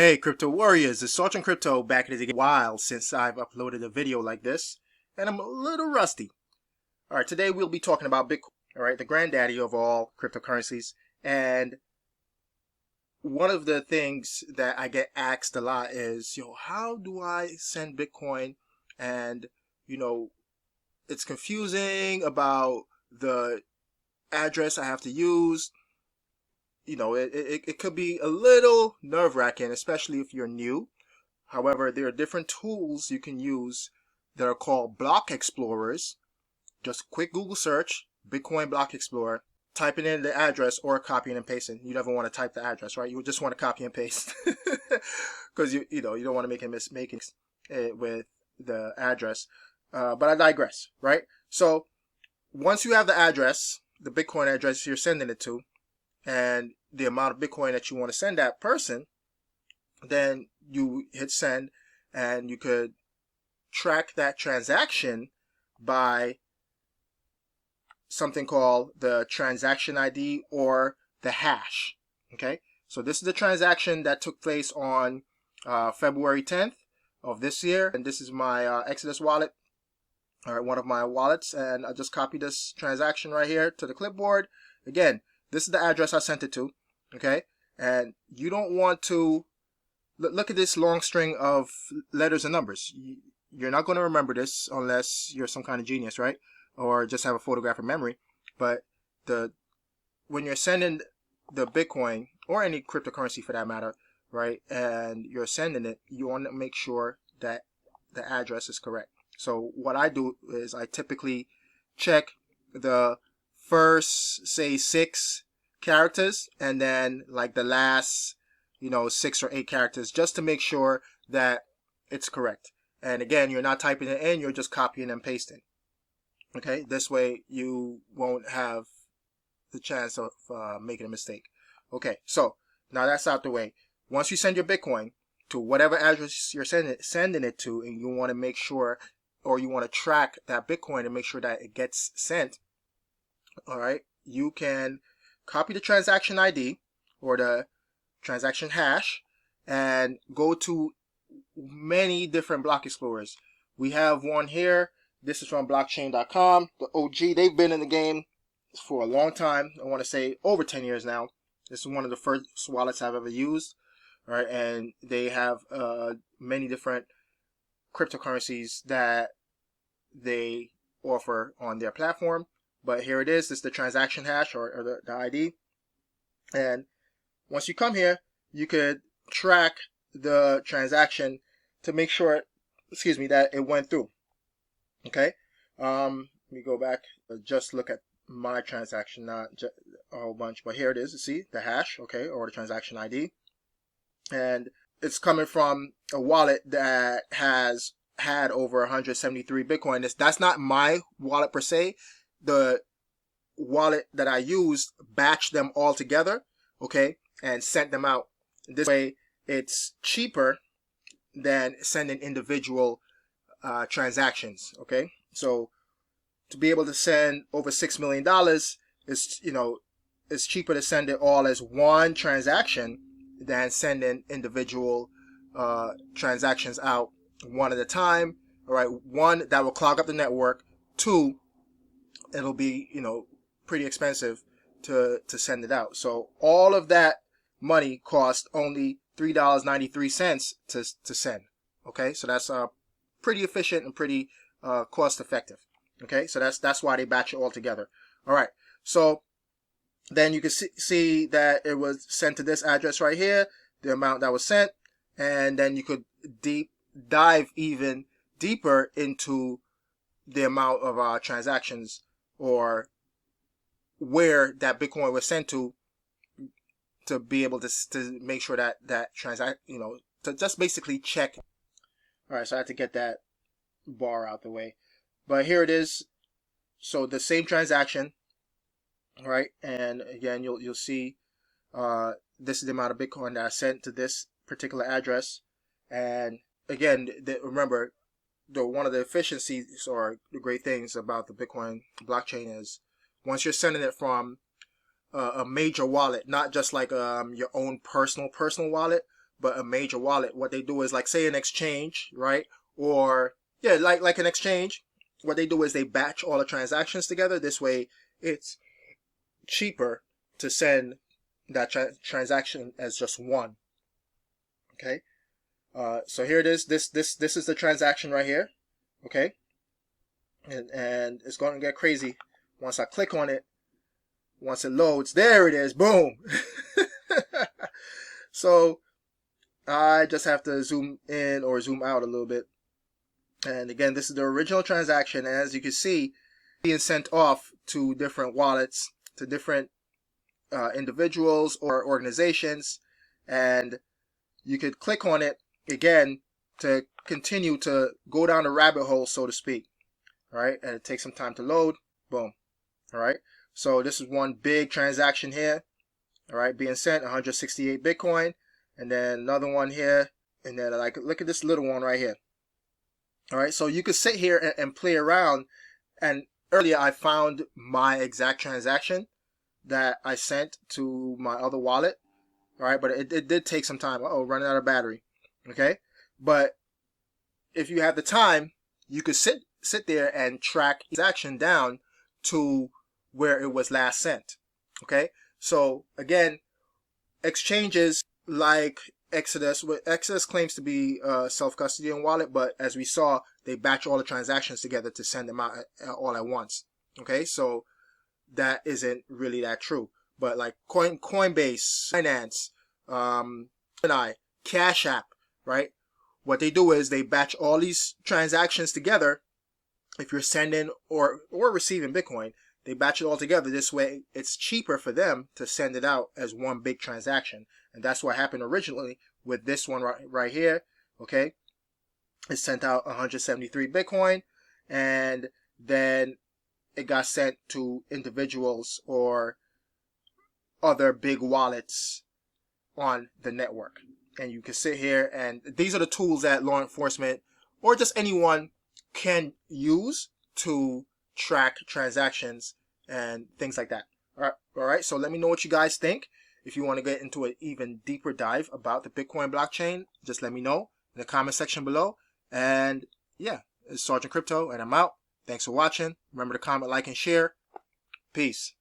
Hey crypto warriors, it's Sergeant Crypto back at it again. A while since I've uploaded a video like this, and I'm a little rusty. Alright, today we'll be talking about Bitcoin, alright, the granddaddy of all cryptocurrencies. And one of the things that I get asked a lot is, how do I send Bitcoin? And, it's confusing about the address I have to use. It could be a little nerve-wracking, especially if you're new. However, there are different tools you can use that are called block explorers. Just quick Google search, Bitcoin block explorer, typing in the address or copying and pasting. You never want to type the address, right? You just want to copy and paste because you don't want to make a mistake with the address. But I digress, right? So once you have the address, the Bitcoin address you're sending it to, and the amount of Bitcoin that you want to send that person, then you hit send, and you could track that transaction by something called the transaction ID or the hash. Okay, so this is the transaction that took place on February 10th of this year, and this is my Exodus wallet, all right, one of my wallets, and I just copied this transaction right here to the clipboard. Again, this is the address I sent it to, okay? And you don't want to look at this long string of letters and numbers. You're not going to remember this unless you're some kind of genius, right? Or just have a photographic memory. But when you're sending the Bitcoin or any cryptocurrency for that matter, right, and you're sending it, you want to make sure that the address is correct. So what I do is I typically check the first, say, 6 characters, and then like the last 6 or 8 characters, just to make sure that it's correct. And again, you're not typing it in, you're just copying and pasting. Okay, this way you won't have the chance of making a mistake. Okay, so now that's out the way. Once you send your Bitcoin to whatever address you're sending it to, and you want to make sure, or you want to track that Bitcoin and make sure that it gets sent, all right, you can copy the transaction ID or the transaction hash and go to many different block explorers. We have one here. This is from blockchain.com, the OG. They've been in the game for a long time. I want to say over 10 years now. This is one of the first wallets I've ever used. All right, and they have many different cryptocurrencies that they offer on their platform. But here it is. This is the transaction hash or the ID. And once you come here, you could track the transaction to make sure, that it went through. Okay. Let me go back. Just look at my transaction, not a whole bunch. But here it is. You see the hash, okay, or the transaction ID. And it's coming from a wallet that has had over 173 Bitcoin. That's not my wallet per se. The wallet that I used batched them all together, okay, and sent them out. This way it's cheaper than sending individual transactions, okay? So to be able to send over $6 million, it's cheaper to send it all as one transaction than sending individual transactions out one at a time. All right, one, that will clog up the network. Two, it'll be pretty expensive to send it out. So all of that money cost only $3.93 to send. Okay, so that's pretty efficient and pretty cost effective. Okay, so that's why they batch it all together. All right, so then you can see that it was sent to this address right here, the amount that was sent, and then you could dive even deeper into the amount of transactions or where that Bitcoin was sent to be able to make sure that to just basically check. All right, so I had to get that bar out the way, but here it is. So the same transaction, all right, and again you'll see this is the amount of Bitcoin that I sent to this particular address. And again, remember, one of the efficiencies or the great things about the Bitcoin blockchain is once you're sending it from a major wallet, not just like your own personal wallet, but a major wallet. What they do is, like, say an exchange, right? Or yeah, like an exchange. What they do is they batch all the transactions together. This way, it's cheaper to send that transaction as just one. Okay. So here it is. This is the transaction right here. Okay. And it's going to get crazy once I click on it. Once it loads, there it is. Boom. So I just have to zoom in or zoom out a little bit. And again, this is the original transaction. And as you can see, being sent off to different wallets, to different individuals or organizations. And you could click on it again to continue to go down the rabbit hole, so to speak. All right. And it takes some time to load. Boom. All right. So this is one big transaction here. All right. Being sent 168 Bitcoin. And then another one here. And then, like, look at this little one right here. All right. So you could sit here and play around. And earlier I found my exact transaction that I sent to my other wallet. All right. But it did take some time. Uh-oh, running out of battery. Okay. But if you have the time, you could sit there and track each transaction down to where it was last sent. Okay. So again, exchanges like Exodus, Exodus claims to be self-custodian wallet, but as we saw, they batch all the transactions together to send them out all at once. Okay, so that isn't really that true. But like Coinbase, Finance, Gemini, Cash App, right? What they do is they batch all these transactions together. If you're sending or receiving Bitcoin, they batch it all together. This way, it's cheaper for them to send it out as one big transaction. And that's what happened originally with this one right here. Okay. It sent out 173 Bitcoin. And then it got sent to individuals or other big wallets on the network. And you can sit here, and these are the tools that law enforcement or just anyone can use to track transactions and things like that. All right. So let me know what you guys think. If you want to get into an even deeper dive about the Bitcoin blockchain, just let me know in the comment section below. And yeah, it's Sergeant Crypto, and I'm out. Thanks for watching. Remember to comment, like, and share. Peace.